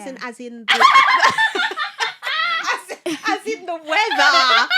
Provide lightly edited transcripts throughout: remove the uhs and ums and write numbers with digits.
season as in the as in the weather.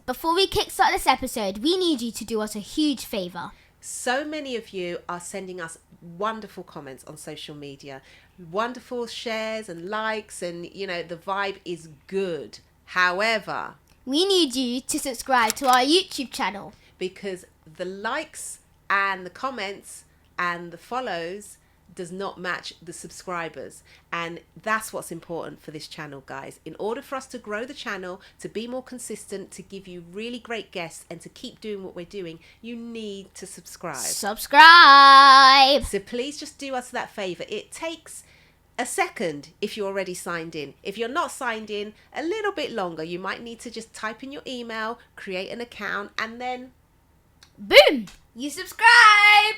Before we kickstart this episode, we need you to do us a huge favour. So many of you are sending us wonderful comments on social media, wonderful shares and likes, and the vibe is good. However, we need you to subscribe to our YouTube channel, because the likes and the comments and the follows does not match the subscribers, and that's what's important for this channel, guys. In order for us to grow the channel, to be more consistent, to give you really great guests, and to keep doing what we're doing, you need to subscribe. So please just do us that favor. It takes a second if you're already signed in. If you're not signed in, a little bit longer. You might need to just type in your email, create an account, and then boom, you subscribe.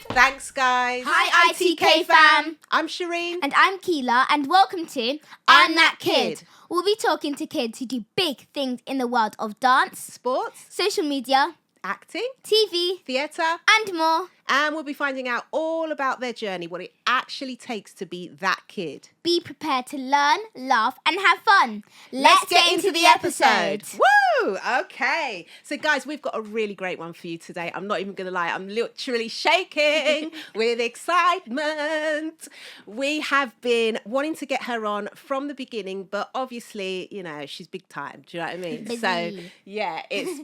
Thanks, guys. Hi, ITK fam. I'm Shireen. And I'm Keela, and welcome to I'm That Kid. We'll be talking to kids who do big things in the world of dance, sports, social media, acting, TV, theatre, and more. And we'll be finding out all about their journey, what it actually takes to be that kid. Be prepared to learn, laugh, and have fun. Let's get into the episode. Woo! Okay. So, guys, we've got a really great one for you today. I'm not even going to lie. I'm literally shaking with excitement. We have been wanting to get her on from the beginning, but obviously, she's big time. Do you know what I mean? Busy. So, yeah, it's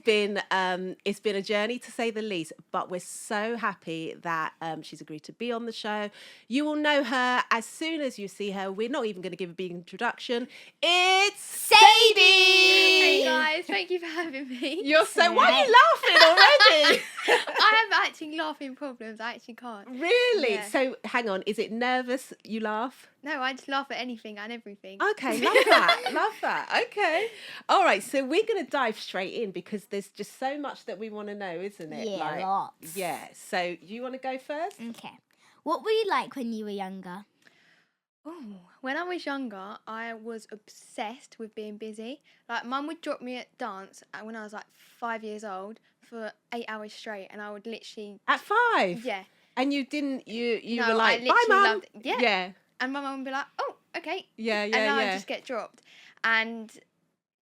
been a journey to say the least, but we're so happy that she's agreed to be on the show. You will know her as soon as you see her. We're not even going to give a big introduction. It's Sadie! Hey guys, thank you for having me. Why are you laughing already? I have acting laughing problems. I actually can't. Really? Yeah. So hang on, is it nervous you laugh? No, I just laugh at anything and everything. Okay, love that. Love that. Okay. All right, so we're going to dive straight in because there's just so much that we want to know, isn't it? Yeah, lots. Yeah. So you want to go first? Okay. What were you like when you were younger? Oh, when I was younger, I was obsessed with being busy. Like, Mum would drop me at dance when I was like 5 years old for 8 hours straight, and I would literally... At 5? Yeah. And you didn't, you No, were like, I bye, literally Mum. loved it. Yeah. Yeah. And my mum would be like, oh, okay. Yeah, And then I'd yeah. just get dropped. And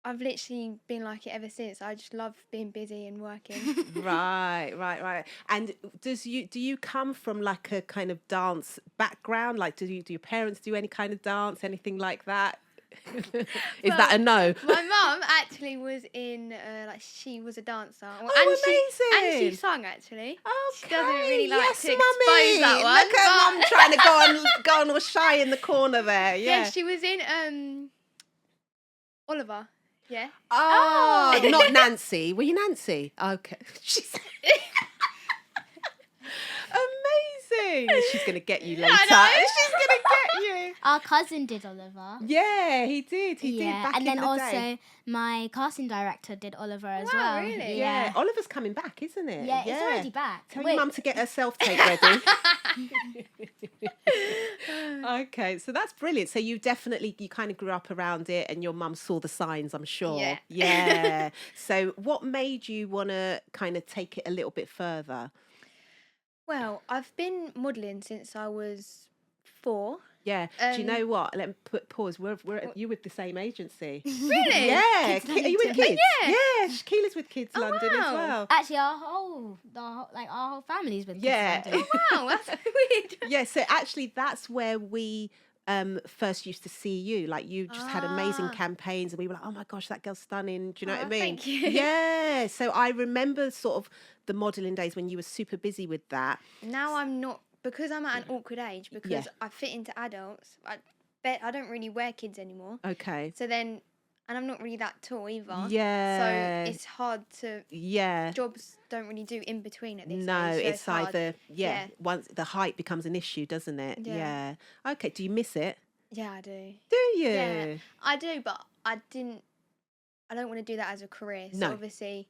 I've literally been like it ever since. I just love being busy and working. Right. And do you come from like a kind of dance background? Like, do your parents do any kind of dance, anything like that? Is that a no? My mum actually was in, she was a dancer. Well, amazing! And she sung, actually. Okay, She doesn't really like yes, to mummy. expose that one. Look at Mum trying to go on all shy in the corner there. Yeah. Yeah, she was in Oliver. Yeah. Oh, not Nancy. Were you Nancy? Okay. She's amazing. She's going to get you later. I know. She's going to get you. Our cousin did Oliver. Yeah, he did. He did back and in then the also day. my casting director did Oliver as Wow, well. really? Yeah. Oliver's coming back, isn't it? Yeah, it's already back. Tell your mum to get her self-tape ready. Okay, so that's brilliant. So you kind of grew up around it and your mum saw the signs, I'm sure. Yeah. Yeah. So what made you want to kind of take it a little bit further? Well, I've been modelling since I was 4. Yeah. Do you know what? Let me pause. We're you with the same agency. Really? Yeah. Kidz Are you with London. Kids? Yeah. Yeah. Keela's with Kids London as wow. well. Actually, our whole family's with Yeah. Kidz London. Wow, that's weird. Yeah, so actually that's where we first used to see you. Like, you just had amazing campaigns and we were like, oh my gosh, that girl's stunning. Do you know what I mean? Thank you. Yeah. So I remember sort of the modelling days when you were super busy with that. Now I'm not, because I'm at an awkward age, because I fit into adults. I don't really wear kids anymore. Okay. So then, and I'm not really that tall either. Yeah. So it's hard to. Yeah. Jobs don't really do in between at this No, age. So it's hard. either once the height becomes an issue, doesn't it? Yeah. Okay. Do you miss it? Yeah, I do. Do you? Yeah, I do, but I don't want to do that as a career. So No. obviously,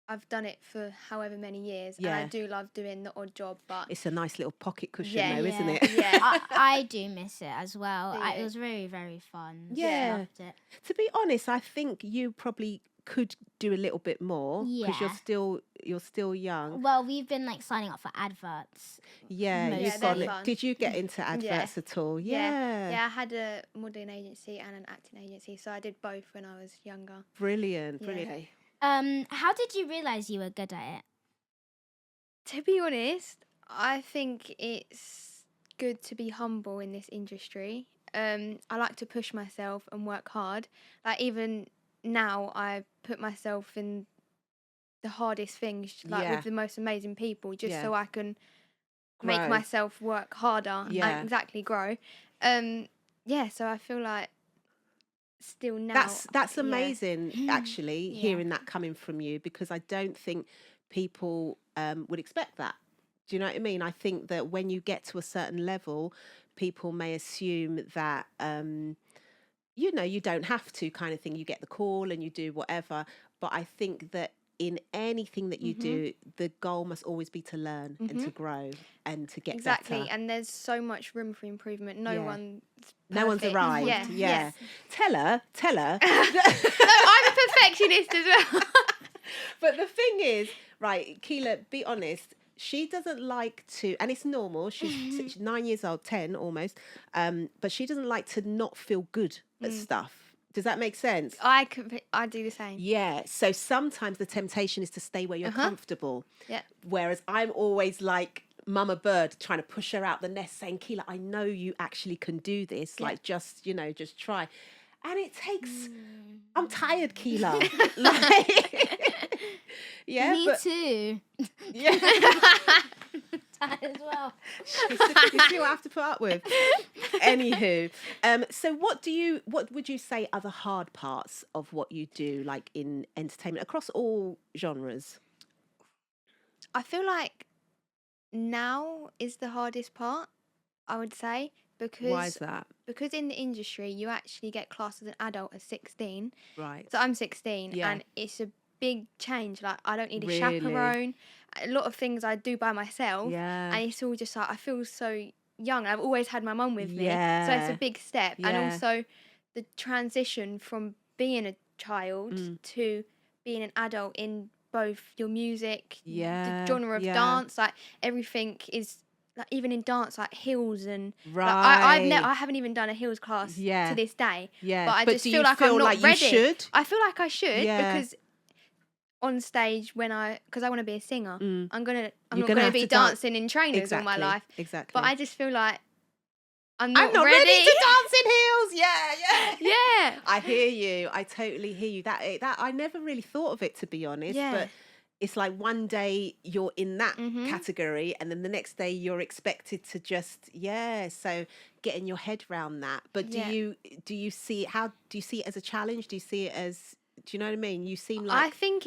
I've done it for however many years, and Yeah. I do love doing the odd job, but It's a nice little pocket cushion Yeah. though, isn't it? yeah. I do miss it as well. Do It you? was very, very fun. Yeah. Loved it. To be honest, I think you probably could do a little bit more because Yeah. you're still young. Well, we've been like signing up for adverts. Yeah, Yeah, you've they're got it. fun. Did you get into adverts at all? Yeah. Yeah, I had a modelling agency and an acting agency, so I did both when I was younger. Brilliant, Yeah. brilliant. How did you realise you were good at it? To be honest, I think it's good to be humble in this industry. I like to push myself and work hard. Like even now, I put myself in the hardest things, like Yeah. with the most amazing people, just Yeah. so I can Grow. make myself work harder Yeah. and exactly grow. Yeah, so I feel like still now That's yeah. amazing, actually, Yeah. hearing that coming from you, because I don't think people would expect that. Do you know what I mean? I think that when you get to a certain level, people may assume that, you don't have to, kind of thing. You get the call and you do whatever. But I think that in anything that you do, the goal must always be to learn and to grow and to get Exactly, better. and there's so much room for improvement. No Yeah. one's No one's perfect. arrived. Yeah, Yeah. Tell her. No, I'm a perfectionist as well. But the thing is, right, Keela, be honest, she doesn't like to, and it's normal, she's 9 years old, 10 almost, but she doesn't like to not feel good at stuff. Does that make sense? I do the same. Yeah, so sometimes the temptation is to stay where you're comfortable. Yeah. Whereas I'm always like Mama Bird trying to push her out the nest, saying, Keela, I know you actually can do this. Like, just try. And it takes, I'm tired, Keela. Like, yeah. Me but, too. Yeah. Tired as well. You see what I have to put up with. Anywho, so what would you say are the hard parts of what you do, like in entertainment across all genres? I feel like now is the hardest part, I would say, because Why is that? because in the industry you actually get classed as an adult at 16. Right. So I'm 16 Yeah. and it's a big change. Like I don't need a Really? chaperone. A lot of things I do by myself. Yeah. And it's all just like I feel so young. I've always had my mum with me. So Yeah. it's a big step. Yeah. And also the transition from being a child to being an adult in both your music, Yeah, the genre of yeah. dance, like everything is like even in dance, like heels and Right. like, I haven't even done a heels class Yeah. to this day. Yeah. But I just do feel you like feel I'm not like ready. you should? I feel like I should Yeah. because on stage because I want to be a singer, I'm not You're gonna gonna have be to dance. dancing in trainers all my life. Exactly. But I just feel like I'm I'm not ready to dance in heels. Yeah. Yeah. I hear you. I totally hear you. That I never really thought of it, to be honest. Yeah. But it's like one day you're in that category, and then the next day you're expected to just So getting your head around that. But do Yeah. you see it? How do you see it as a challenge? Do you see it as? Do you know what I mean? You seem I like think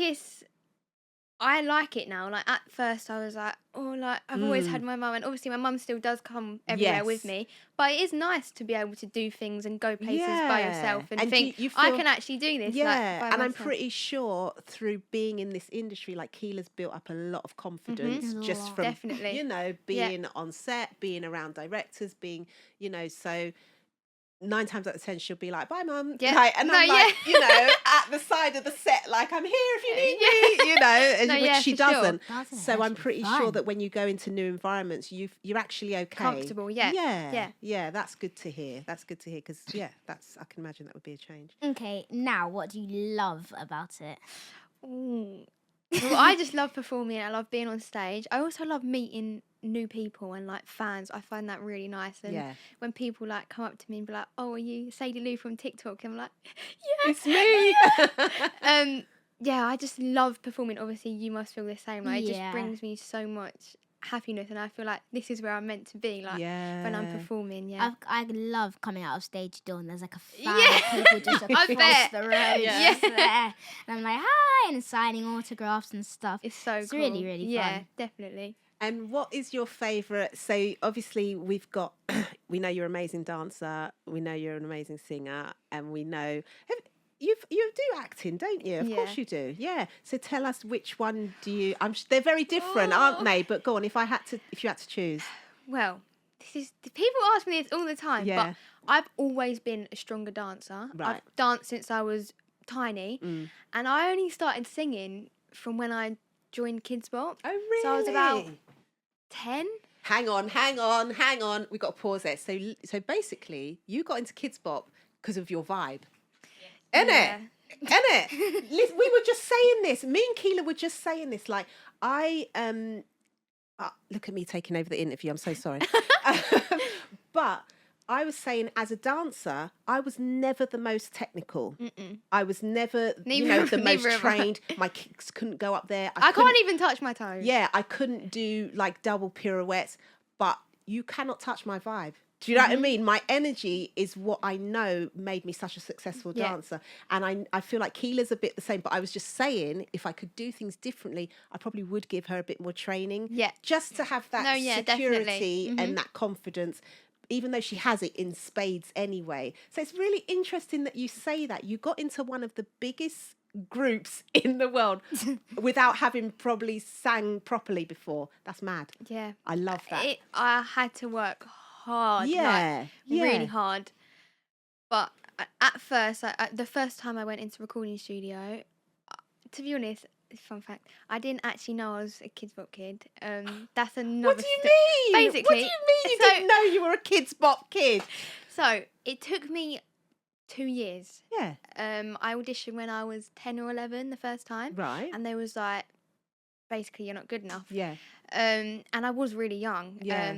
I like it now. Like at first I was like, oh, like I've always had my mum, and obviously my mum still does come everywhere with Yes. me. But it is nice to be able to do things and go places by yourself and, And think you I feel- can actually do this. Yeah, like, by and I'm myself. pretty sure through being in this industry, like Keela's built up a lot of confidence just Lot. from Definitely. being on set, being around directors, being so 9 times out of 10 she'll be like, bye mum. Yeah. Like, and No, I'm yeah. like, at the side of the set, like, I'm here if you need me, and No, which yeah, she for sure. doesn't. Doesn't So I'm actually pretty fun. sure that when you go into new environments, you're actually okay. Comfortable, yeah. Yeah, that's good to hear. That's good to hear because I can imagine that would be a change. Okay, now what do you love about it? Ooh. Well, I just love performing. I love being on stage. I also love meeting new people and like fans. I find that really nice. And Yeah. when people like come up to me and be like, "Oh, are you Sadie-Lou from TikTok?" I'm like, "Yeah, It's me. yeah, I just love performing. Obviously, you must feel the same. Like, it just Yeah. brings me so much happiness, and I feel like this is where I'm meant to be. Like when I'm performing. Yeah. I love coming out of stage door and there's like a fan Yeah. of people just I across bet. the road. Yeah. Just there. And I'm like, hi, and signing autographs and stuff. It's so It's cool. really, really Yeah, fun. definitely. And what is your favourite? So obviously we've got, we know you're an amazing dancer. We know you're an amazing singer, and we know. you do acting, don't you? Of Yeah. course you do. Yeah. So tell us, which one do you? They're very different, aren't they? But go on. If you had to choose. Well, people ask me this all the time, Yeah. but I've always been a stronger dancer. Right. I've danced since I was tiny, and I only started singing from when I joined Kidz Bop. Oh, really? So I was about 10. Hang on. We got to pause there. So basically, you got into Kidz Bop because of your vibe, Yeah. innit? Listen, we were just saying this. Me and Keela were just saying this. Like look at me taking over the interview. I'm so sorry. But I was saying, as a dancer, I was never the most technical. I was never, the most trained. My kicks couldn't go up there. I can't even touch my toes. Yeah, I couldn't do like double pirouettes. But you cannot touch my vibe. Do you know what I mean? My energy is what I know made me such a successful dancer. And I feel like Keela's a bit the same. But I was just saying, if I could do things differently, I probably would give her a bit more training. Yeah. Just to have that security and that confidence, even though she has it in spades anyway. So it's really interesting that you say that. You got into one of the biggest groups in the world without having probably sang properly before. That's mad. Yeah. I love that. I had to work hard. Yeah. Really hard. But at first, the first time I went into recording studio, to be honest, fun fact, I didn't actually know I was a Kidz Bop kid. That's another. What do you mean? Basically, what do you mean you didn't know you were a Kidz Bop kid? So it took me 2 years. Yeah. I auditioned when I was 10 or 11 the first time. Right. And they was like, basically, you're not good enough. Yeah. And I was really young. Yeah.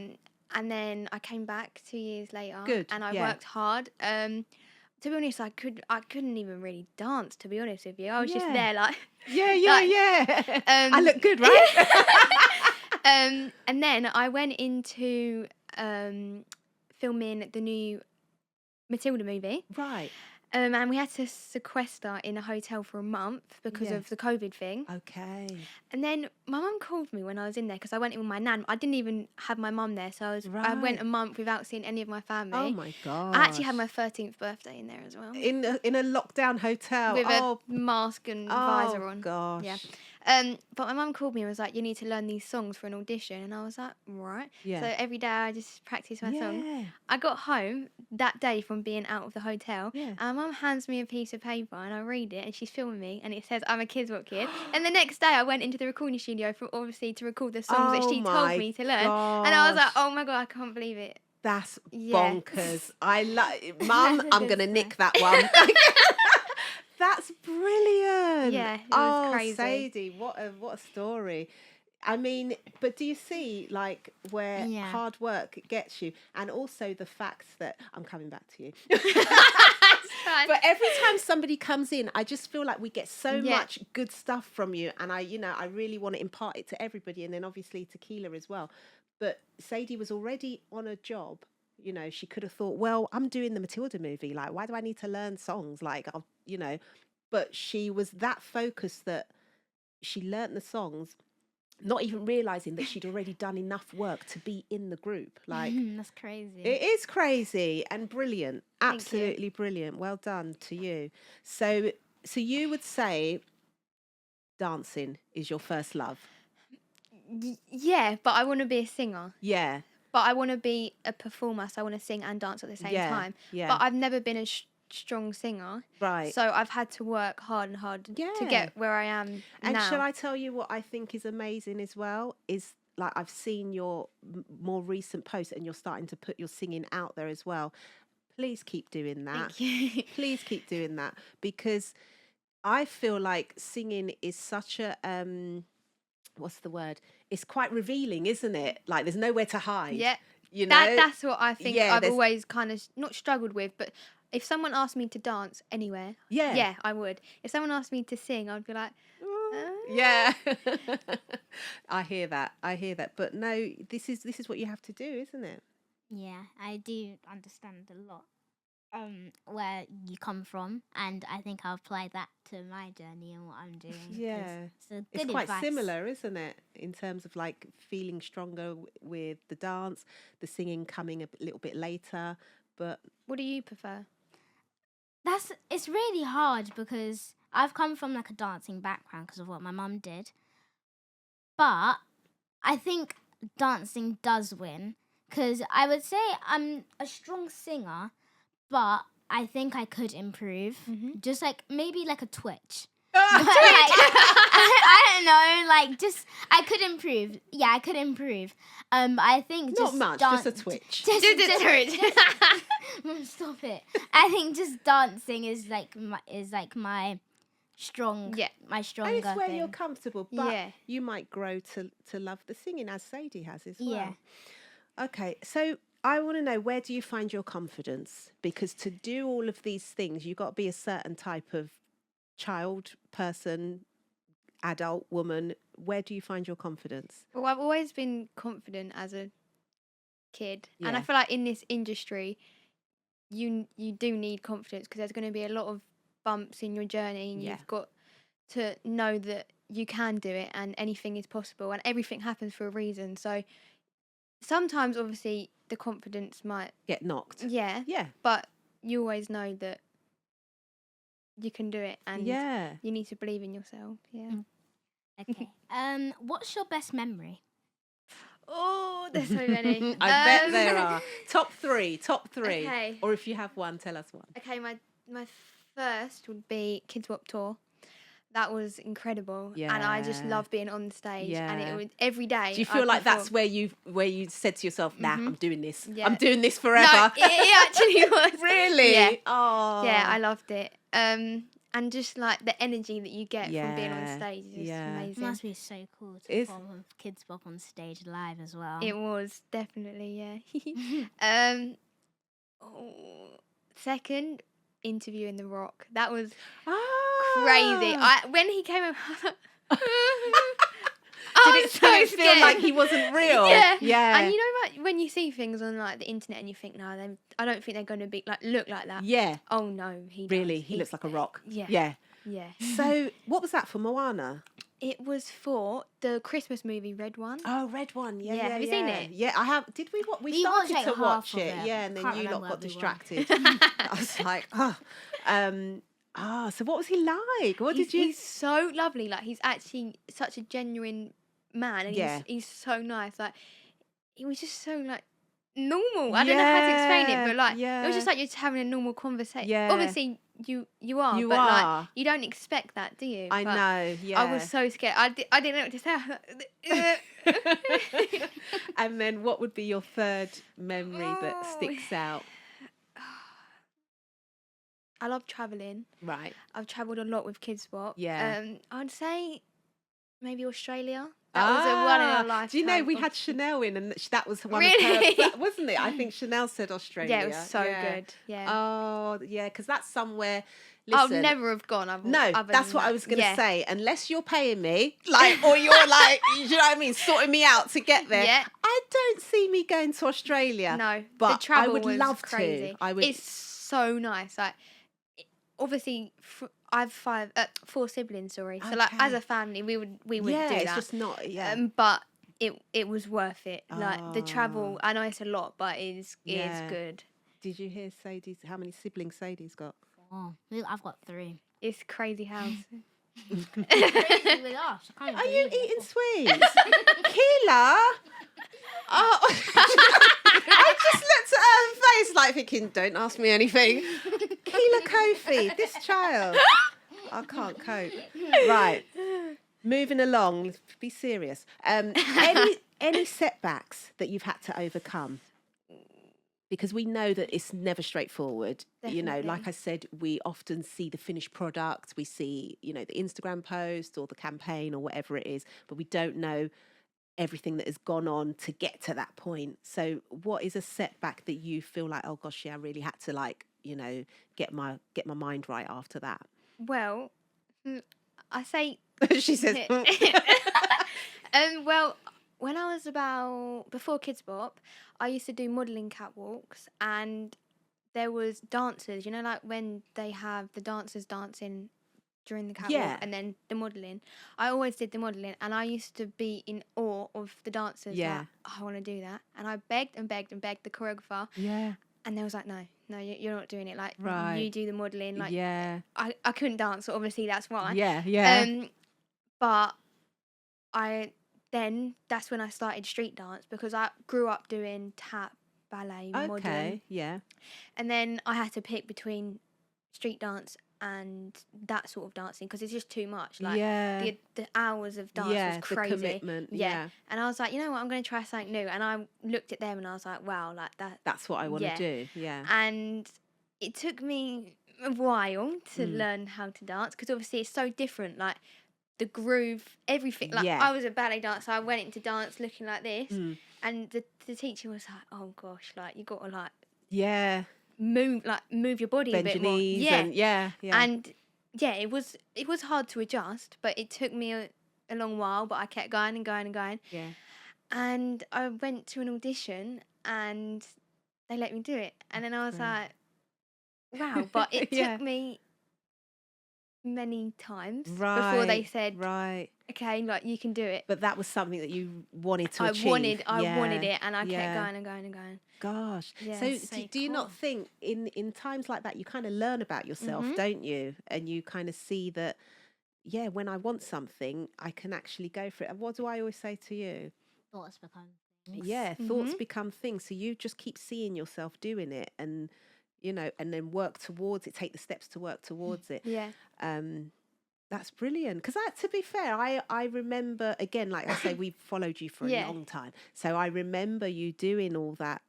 And then I came back 2 years later. Good, And I yeah. worked hard. To be honest, I couldn't even really dance, to be honest with you. I was just Yeah. there like... Yeah. I look good, right? And then I went into filming the new Matilda movie. Right. And we had to sequester in a hotel for a month because Yes. of the COVID thing. Okay. And then my mum called me when I was in there because I went in with my nan. I didn't even have my mum there, so I went a month without seeing any of my family. Oh my god. I actually had my 13th birthday in there as well. in a lockdown hotel With a mask and visor on. Gosh. Yeah. But my mum called me and was like, you need to learn these songs for an audition. And I was like, right. Yeah. So every day I just practiced my songs. Yeah. I got home that day from being out of the hotel. Yeah. And my mum hands me a piece of paper and I read it and she's filming me and it says I'm a Kidz Bop kid. And the next day I went into the recording studio to record the songs that she told me to learn. And I was like, oh my God, I can't believe it. That's Yeah. bonkers. I love Mum, I'm gonna nick that one. That's brilliant. Yeah, it was crazy. Sadie, what a story. I mean, but do you see like where hard work gets you, and also the fact that I'm coming back to you. But every time somebody comes in, I just feel like we get so much good stuff from you, and I really want to impart it to everybody, and then obviously to Keela as well. But Sadie was already on a job. She could have thought, well, I'm doing the Matilda movie. Like, why do I need to learn songs? Like, but she was that focused that she learnt the songs, not even realizing that she'd already done enough work to be in the group. Like, That's crazy. it is crazy and brilliant. Absolutely brilliant. Well done to you. So you would say dancing is your first love? Yeah, but I want to be a singer. Yeah. But I want to be a performer, so I want to sing and dance at the same time. Yeah. But I've never been a strong singer. Right. So I've had to work hard and hard to get where I am and now. shall I tell you what I think is amazing as well? Is like I've seen your more recent posts and you're starting to put your singing out there as well. Please keep doing that. Thank you. Please keep doing that, because I feel like singing is such a what's the word? It's quite revealing, isn't it? Like there's nowhere to hide. Yeah. That's That's what I think I've always kind of not struggled with, but if someone asked me to dance anywhere, yeah, I would. If someone asked me to sing, I'd be like, yeah. I hear that. But no, this is what you have to do, isn't it? Yeah, I do understand a lot where you come from, and I think I'll apply that to my journey and what I'm doing. Yeah. It's quite advice. similar, isn't it? In terms of like feeling stronger with the dance, the singing coming a little bit later. But what do you prefer? it's really hard because I've come from like a dancing background because of what my mum did. But I think dancing does win because I would say I'm a strong singer, but I think I could improve. Just like maybe like a twitch. But, like, I don't know, like just I could improve. Yeah, I could improve. I think Not just much, just a twitch. Just a twitch. Stop it. I think just dancing is like my stronger And it's where thing. you're comfortable, but Yeah. you might grow to love the singing as Sadie has as well. Yeah. Okay, so I want to know, where do you find your confidence? Because to do all of these things, you've got to be a certain type of child, person, adult, woman. Where do you find your confidence? Well, I've always been confident as a kid, and I Yeah. feel like in this industry, you do need confidence because there's going to be a lot of bumps in your journey, and Yeah. you've got to know that you can do it, and anything is possible, and everything happens for a reason. So sometimes, obviously, the confidence might, Get knocked. yeah, Yeah. but you always know that you can do it, and Yeah. you need to believe in yourself. Yeah. Okay. What's your best memory? Oh, there's so many. I bet there are. Top three. Okay. Or if you have one, tell us one. Okay, my first would be Kidz Bop tour. That was incredible, and I just Yeah. love being on the stage. And Yeah. it would every day. Do you feel I'd like that's perform. where you said to yourself, nah, I'm doing this. Yeah. I'm doing this No, forever. it actually was. Really? Yeah. Oh. Yeah, I loved it. And just like the energy that you get from being on Yeah, stage is just yeah. It amazing. must be so cool to It's- perform with Kidz Bop on stage live as well. It was definitely, yeah. Second, interviewing The Rock. That was crazy. When he came up, Did it feel like he wasn't real? Yeah. Yeah. And you know, like when you see things on like the internet and you think, no, I don't think they're going to be like look like that. Yeah. Oh no, he Really? does. He looks like a rock. Yeah. Yeah. Yeah. So, what was that for Moana? It was for the Christmas movie Red One. Oh, red one. Yeah, Yeah, yeah. have you seen it? Yeah, I have. Did we? We We watched, started like, to watch half of it. it. Yeah, and then Can't you lot remember got everyone. distracted. I was like, oh. So what was he like? What did you? He's so lovely. Like he's actually such a genuine man, and Yeah. he's so nice. Like he was just so like normal. I don't know how to explain it, but like it was just like you're just having a normal conversation. Yeah. Obviously you are, You but are. like you don't expect that, do you? I But know. Yeah. I was so scared. I didn't know what to say. I was like, And then, what would be your third memory that Oh. sticks out? I love traveling. Right. I've travelled a lot with Kidz Bop. Yeah. I'd say maybe Australia. That was a one in a lifetime. Do you know we had of- Chanel in, and that was one Really? of her, wasn't it? I think Chanel said Australia. Yeah, it was so good. Yeah. Oh, yeah, because that's somewhere. I'll Listen, never have gone. no, other that's than what I that. was going to Yeah. say. Unless you're paying me, like, or you're like, you know what I mean, sorting me out to get there. Yeah. I don't see me going to Australia. No, but the travel I would was love crazy. to. I would. It's so nice. Like, obviously, I've 4 siblings. Sorry, so like as Okay. a family, we would yeah, do it's that. just not. Yeah. But it was worth it. Like the Ah. travel. I know it's a lot, but it Yeah. is good. Did you hear Sadie's? How many siblings Sadie's got? Oh, I've got 3. It's crazy house. Crazy with us. I can't Are you believe it. eating sweets? Keela? Oh, I just looked at her face like thinking, don't ask me anything. Keela Kofi, this child. I can't cope. Right. Moving along, let's be serious. Any setbacks that you've had to overcome? Because we know that it's never straightforward. You know, like Definitely. I said, we often see the finished product. We see, you know, the Instagram post or the campaign or whatever it is, but we don't know everything that has gone on to get to that point. So what is a setback that you feel like, oh gosh, yeah, I really had to, like, you know, get my mind right after that? Well, I say She says, well, when I was before Kidz Bop, I used to do modelling catwalks, and there was dancers, you know, like when they have the dancers dancing during the catwalk Yeah. and then the modelling. I always did the modelling, and I used to be in awe of the dancers. Yeah. Like, oh, I want to do that. And I begged and begged and begged the choreographer, yeah. And they was like, no, you're not doing it. Like, Right. you do the modelling. Like, Yeah. I couldn't dance, so obviously that's why. Yeah. But that's when I started street dance, because I grew up doing tap, ballet, modern. Okay. Yeah. And then I had to pick between street dance and that sort of dancing, because it's just too much. Like, Yeah. the hours of dance Yeah. was The crazy. commitment. Yeah. And I was like, you know what, I'm going to try something new. And I looked at them and I was like, wow, like that. That's what I want to Yeah. do. Yeah. And it took me a while to learn how to dance, because obviously it's so different. Like, the groove, everything. Like, Yeah. I was a ballet dancer. I went into dance looking like this. And the teacher was like, oh gosh, like, you got to like Yeah. move your body a Bend bit your more. knees. Yeah. And yeah. And yeah, it was hard to adjust, but it took me a long while, but I kept going and going and going. Yeah. And I went to an audition and they let me do it. And then I was Great. like, wow, but it Yeah. took me many times Right. before they said, Right. okay, like, you can do it. But that was something that you wanted to I achieve. wanted Yeah. it, and I kept Yeah. going and going and going. Gosh. Yeah. So, So do you not cool. think in times like that you kind of learn about yourself, don't you? And you kind of see that, yeah, when I want something, I can actually go for it. And what do I always say to you? Thoughts become things. Yeah, thoughts become things. So you just keep seeing yourself doing it, and and then work towards it. Take the steps to work towards it. Yeah. That's brilliant. Because to be fair, I remember, again, like I say, we've followed you for a Yeah. long time. So I remember you doing all that,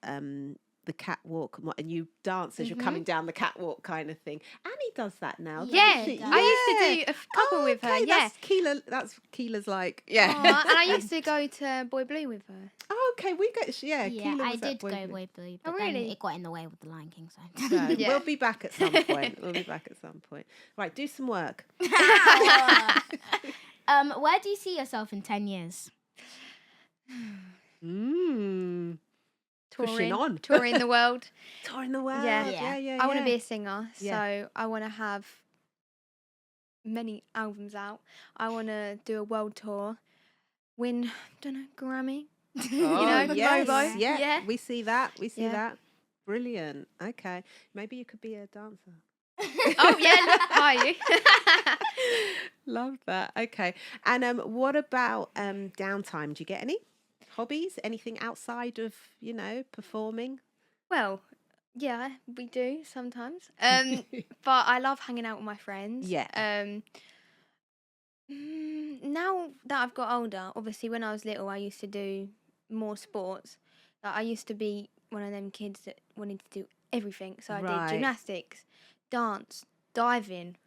the catwalk, and you dance as you're coming down the catwalk kind of thing. Annie does that now, doesn't Yeah, she? I used to do a couple with her. Okay, Yeah. That's Keela's like, yeah. Aw, and I used to go to Boy Blue with her. Oh, okay, we go, Yeah, Keela I was at did Boy go Blue. Boy Blue, Oh, but then really? it got in the way with the Lion King, so. So Yeah. we'll be back at some point. Right, do some work. Where do you see yourself in 10 years? Pushing on. touring the world. Touring the world. Yeah. Yeah. I want to be a singer, Yeah. so I want to have many albums out. I want to do a world tour, win, don't know, Grammy. yes, Mobo. yeah. We see that. Yeah. That. Brilliant. Okay. Maybe you could be a dancer. Oh yeah, look, are you? Love that. Okay. And what about downtime? Do you get any hobbies? Anything outside of, performing? Well, yeah, we do sometimes. But I love hanging out with my friends. Yeah. Now that I've got older, obviously when I was little, I used to do more sports. Like, I used to be one of them kids that wanted to do everything. So I Right. did gymnastics, dance, diving,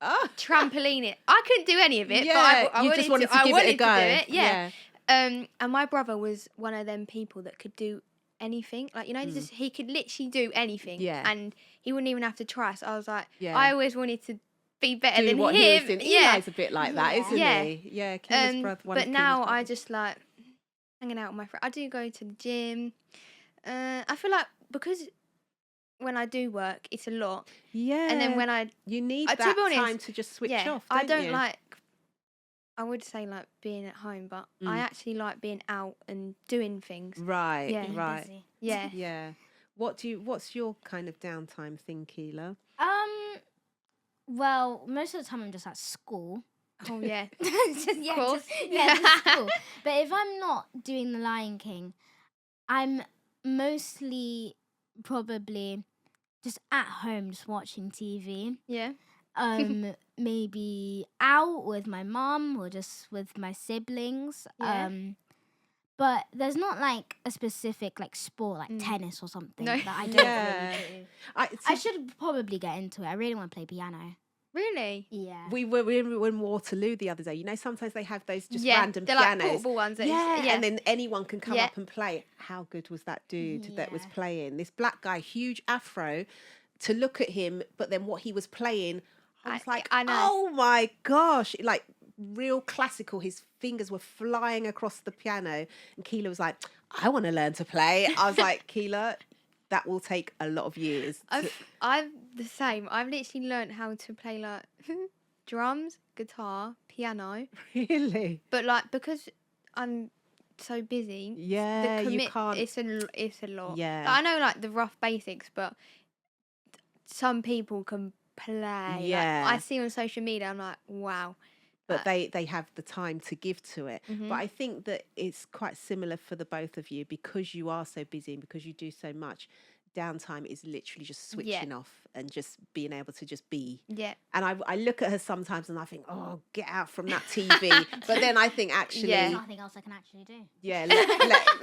Oh, trampolining. I couldn't do any of it, yeah. but I You wanted just wanted to I give wanted it a go. to do it. Yeah. And my brother was one of them people that could do anything. Like, just he could literally do anything. Yeah. And he wouldn't even have to try. So I was like, Yeah. I always wanted to be better Do than what him. he was doing. Yeah. Eli's a bit like that, isn't Yeah. he? Yeah. Keela's brother. One But of now Keela's I brothers. just like hanging out with my friends. I do go to the gym. I feel like because when I do work, it's a lot. Yeah. And then when you need to that be honest, time to just switch off. I don't don't you? like. I would say like being at home, but I Mm. actually like being out and doing things. Right. Yeah. Being Right. busy. Yeah. Yeah. What's your kind of downtime thing, Keela? Well, most of the time I'm just at school. Oh yeah. Just course. school. But if I'm not doing the Lion King, I'm mostly probably just at home, just watching TV. Yeah. Maybe out with my mum or just with my siblings. Yeah. But there's not like a specific like sport like Mm. tennis or something No. that I don't Yeah. really do. I I should probably get into it. I really want to play piano. Really? Yeah. We were in Waterloo the other day. Sometimes they have those just yeah. random They're like pianos. portable ones. That Yeah, and then anyone can come Yeah. up and play. How good was that dude that was Yeah. playing? This black guy, huge afro. To look at him, but then what he was playing, I was like, I know. oh my gosh, like real classical. His fingers were flying across the piano, and Keela was like, I want to learn to play. I was like, Keela, that will take a lot of years. I'm the same. I've literally learned how to play like drums, guitar, piano. Really? But like because I'm so busy. Yeah, The you can't. It's a lot. Yeah. Like, I know like the rough basics, but some people can play. Yeah. Like, I see on social media, I'm like, wow. But they have the time to give to it. Mhm. But I think that it's quite similar for the both of you because you are so busy and because you do so much. Downtime is literally just switching off and just being able to just be. Yeah. And I look at her sometimes and I think, oh, get out from that TV. But then I think actually, Yeah. There's nothing else I can actually do. yeah,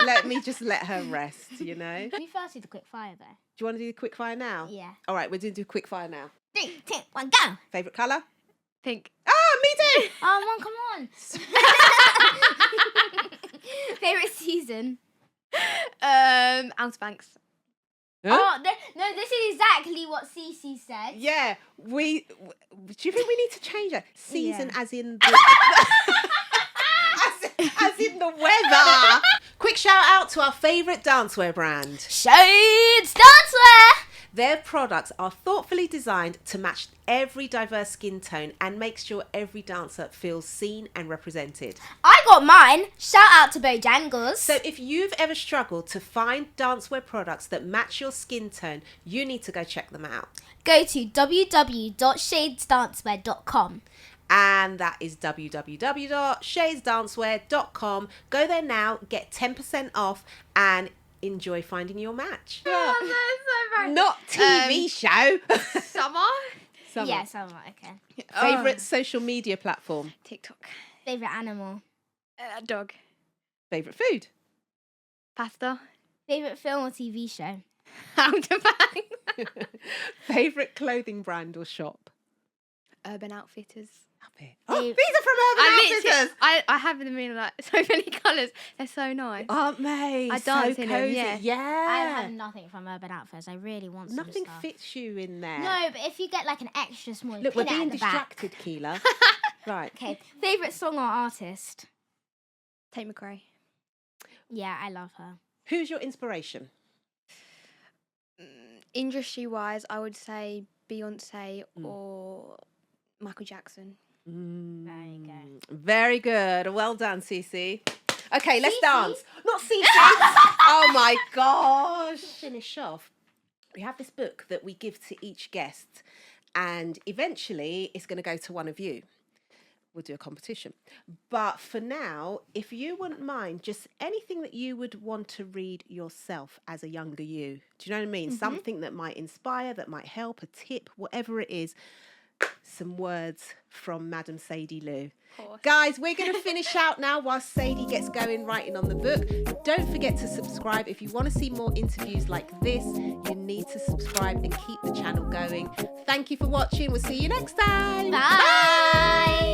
let me just let her rest, you know? We first do the quick fire though. Do you want to do the quick fire now? Yeah. All right, we're going to do quick fire now. 3, 2, 1, go! Favourite colour? Pink. Ah, me too! Oh, Mom, come on. Favorite season? Outer Banks. Huh? Oh, no, this is exactly what Cece said. Yeah, do you think we need to change that? Season Yeah. as in the, as in the weather. Quick shout out to our favourite dancewear brand. Shades Dancewear! Their products are thoughtfully designed to match every diverse skin tone and make sure every dancer feels seen and represented. I got mine. Shout out to Bojangles. So if you've ever struggled to find dancewear products that match your skin tone, you need to go check them out. Go to www.shadesdancewear.com. And that is www.shadesdancewear.com. Go there now, get 10% off and enjoy finding your match. Oh, that's so bad. Not TV show. Summer. Summer. Yeah, something okay. Favourite social media platform? TikTok. Favorite animal? Dog. Favourite food? Pasta. Favorite film or TV show? Outer Banks. Favourite clothing brand or shop? Urban Outfitters. Oh, Fav- these are from Urban Outfitters. I have them in like so many colours. They're so nice. Aren't they? I dance in them, yeah. I have nothing from Urban Outfitters. I really want some Nothing stuff. fits you in there. No, but if you get like an extra small, Look, we're pin it being at the back. distracted, Keela. Right. Okay. Favorite song or artist? Tate McRae. Yeah, I love her. Who's your inspiration? Industry wise, I would say Beyonce or Michael Jackson. There you go. Very good. Well done, Cece. Okay, let's Cece? dance. Not Cece. Oh my gosh. Finish off. We have this book that we give to each guest, and eventually it's going to go to one of you. We'll do a competition. But for now, if you wouldn't mind, just anything that you would want to read yourself as a younger you. Do you know what I mean? Something that might inspire, that might help, a tip, whatever it is. Some words from Madam Sadie-Lou. Guys, we're going to finish out now while Sadie gets going writing on the book. Don't forget to subscribe. If you want to see more interviews like this, you need to subscribe and keep the channel going. Thank you for watching. We'll see you next time. Bye.